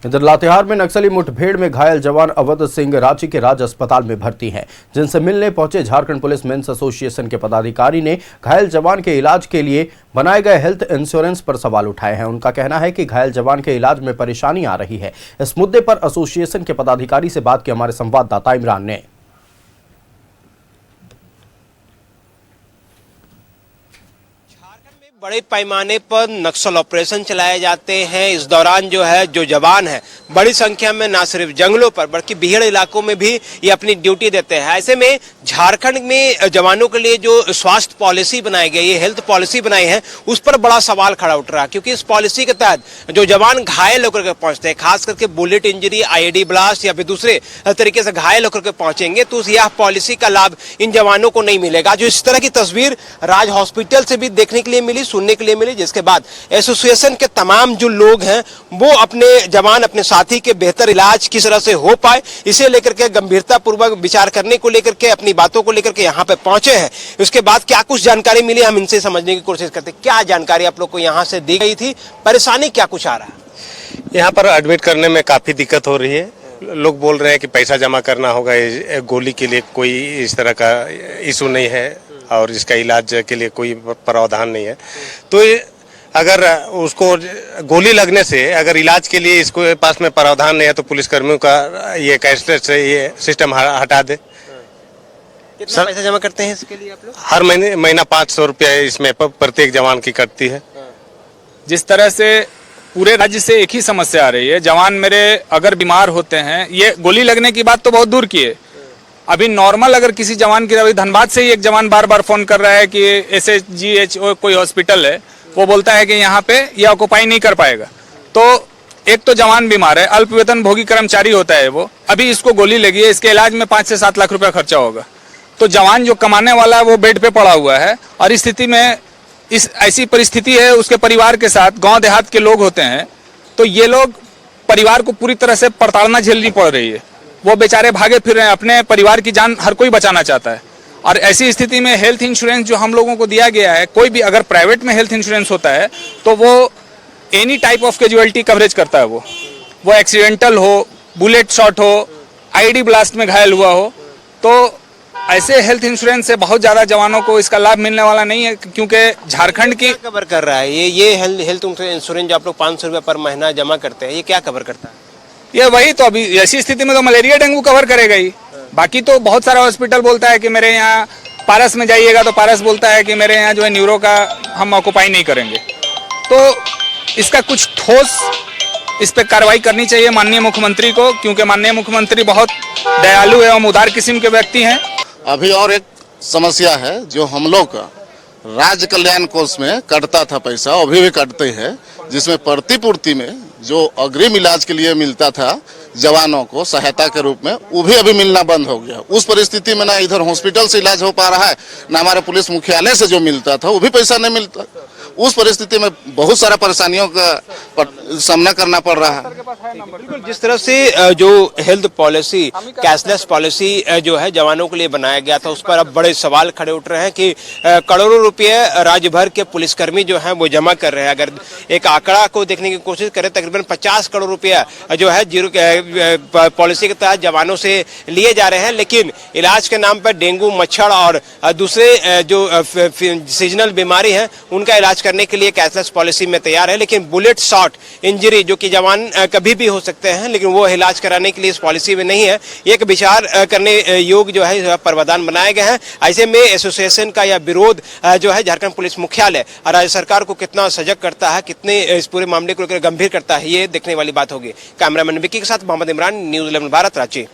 इधर लातेहार में नक्सली मुठभेड़ में घायल जवान अवध सिंह रांची के राज अस्पताल में भर्ती हैं, जिनसे मिलने पहुंचे झारखंड पुलिस मेंस एसोसिएशन के पदाधिकारी ने घायल जवान के इलाज के लिए बनाए गए हेल्थ इंश्योरेंस पर सवाल उठाए हैं। उनका कहना है कि घायल जवान के इलाज में परेशानी आ रही है। इस मुद्दे पर एसोसिएशन के पदाधिकारी से बात की हमारे संवाददाता इमरान ने। बड़े पैमाने पर नक्सल ऑपरेशन चलाए जाते हैं। इस दौरान जो जवान है बड़ी संख्या में ना सिर्फ जंगलों पर बल्कि बिहड़ इलाकों में भी ये अपनी ड्यूटी देते हैं। ऐसे में झारखंड में जवानों के लिए जो स्वास्थ्य पॉलिसी बनाई गई है, हेल्थ पॉलिसी बनाई है, उस पर बड़ा सवाल खड़ा उठ रहा है, क्योंकि इस पॉलिसी के तहत जो जवान घायल होकर के पहुंचते हैं, खास करके बुलेट इंजरी, आईईडी ब्लास्ट या फिर दूसरे तरीके से घायल होकर के पहुंचेंगे, तो यह पॉलिसी का लाभ इन जवानों को नहीं मिलेगा। जो इस तरह की तस्वीर राज हॉस्पिटल से भी देखने के लिए मिली, सुनने के लिए मिली, जिसके बाद एसोसिएशन के तमाम जो लोग हैं वो अपने जवान, अपने साथी के बेहतर इलाज किस तरह से हो पाए, इसे लेकर के गंभीरता पूर्वक विचार करने को लेकर के, अपनी बातों को लेकर के यहाँ पे पहुंचे हैं। उसके बाद क्या कुछ जानकारी मिली, हम इनसे समझने की कोशिश करते हैं। क्या जानकारी आप लोग को यहाँ से दी गई थी, परेशानी क्या कुछ आ रहा है? यहाँ पर एडमिट करने में काफी दिक्कत हो रही है। लोग बोल रहे हैं कि पैसा जमा करना होगा, गोली के लिए कोई इस तरह का इशू नहीं है और इसका इलाज के लिए कोई प्रावधान नहीं है। तो अगर उसको गोली लगने से अगर इलाज के लिए इसको पास में प्रावधान नहीं है तो पुलिसकर्मियों का ये कैशलेस से ये सिस्टम हटा दे। कितना पैसा जमा करते हैं इसके लिए आप लोग? हर महीना 500 रुपया इसमें प्रत्येक जवान की कटती है। जिस तरह से पूरे राज्य से एक ही समस्या आ रही है, जवान मेरे अगर बीमार होते हैं, ये गोली लगने की बात तो बहुत दूर की है, अभी नॉर्मल अगर किसी जवान की, अभी धनबाद से ही एक जवान बार बार फोन कर रहा है कि SHGH कोई हॉस्पिटल है, वो बोलता है कि यहाँ पे ये ऑक्युपाई नहीं कर पाएगा। तो एक तो जवान बीमार है, अल्प वेतन भोगी कर्मचारी होता है वो, अभी इसको गोली लगी है, इसके इलाज में 5 से 7 लाख रुपया खर्चा होगा। तो जवान जो कमाने वाला है वो बेड पे पड़ा हुआ है, और इस स्थिति में ऐसी परिस्थिति है, उसके परिवार के साथ गाँव देहात के लोग होते हैं, तो ये लोग परिवार को पूरी तरह से प्रताड़ना झेलनी पड़ रही है। वो बेचारे भागे फिर रहे हैं, अपने परिवार की जान हर कोई बचाना चाहता है। और ऐसी स्थिति में हेल्थ इंश्योरेंस जो हम लोगों को दिया गया है, कोई भी अगर प्राइवेट में हेल्थ इंश्योरेंस होता है तो वो any type of casualty coverage करता है। वो एक्सीडेंटल हो, बुलेट शॉट हो, आईडी ब्लास्ट में घायल हुआ हो, तो ऐसे हेल्थ इंश्योरेंस से बहुत ज्यादा जवानों को इसका लाभ मिलने वाला नहीं है, क्योंकि झारखंड की कवर कर रहा है ये हेल्थ इंश्योरेंस जो आप लोग 500 रुपये पर महीना जमा करते हैं, ये क्या कवर करता है? ये वही तो, अभी ऐसी स्थिति में तो मलेरिया डेंगू कवर करेगा ही। बाकी तो बहुत सारा हॉस्पिटल बोलता है कि मेरे यहाँ पारस में जाइएगा तो पारस बोलता है कि मेरे यहाँ जो है न्यूरो का हम ऑक्युपाई नहीं करेंगे। तो इसका कुछ ठोस इस पे कार्रवाई करनी चाहिए माननीय मुख्यमंत्री को, क्योंकि माननीय मुख्यमंत्री बहुत दयालु एवं उदार किस्म के व्यक्ति हैं। अभी और एक समस्या है, जो हम लोग का राज्य कल्याण कोष में कटता था पैसा, अभी भी कटते हैं, जिसमें प्रतिपूर्ति में जो अग्रिम इलाज के लिए मिलता था जवानों को सहायता के रूप में, वो भी अभी मिलना बंद हो गया। उस परिस्थिति में ना इधर हॉस्पिटल से इलाज हो पा रहा है, ना हमारे पुलिस मुख्यालय से जो मिलता था वो भी पैसा नहीं मिलता। उस परिस्थिति में बहुत सारा परेशानियों का सामना करना पड़ रहा है। बिल्कुल, जिस तरह से जो हेल्थ पॉलिसी, कैशलेस पॉलिसी जो है जवानों के लिए बनाया गया था, उस पर अब बड़े सवाल खड़े उठ रहे हैं कि करोड़ों रुपए राज्य भर के पुलिसकर्मी जो हैं वो जमा कर रहे हैं। अगर एक आंकड़ा को देखने की कोशिश करें, तकरीबन 50 करोड़ रुपया जो है जीरो पॉलिसी के तहत जवानों से लिए जा रहे हैं, लेकिन इलाज के नाम पर डेंगू, मच्छर और दूसरे जो सीजनल बीमारी है उनका इलाज करने के लिए कैशलेस पॉलिसी में तैयार है। लेकिन बुलेट शॉट इंजरी जो कि जवान कभी भी हो सकते हैं, लेकिन वो इलाज कराने के लिए इस पॉलिसी में नहीं है। एक विचार करने योग जो है प्रावधान बनाए गए हैं। ऐसे में एसोसिएशन का यह विरोध जो है झारखंड पुलिस मुख्यालय और राज्य सरकार को कितना सजग करता है, कितने इस पूरे मामले को लेकर गंभीर करता है, ये देखने वाली बात होगी। कैमरामैन विकी के साथ Mohammad Imran, news 11 Bharat, Ranchi.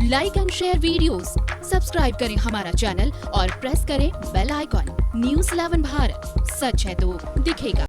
Like and share videos, subscribe करें हमारा चैनल और प्रेस करें बेल आइकॉन। न्यूज़ 11 भारत, सच है तो दिखेगा।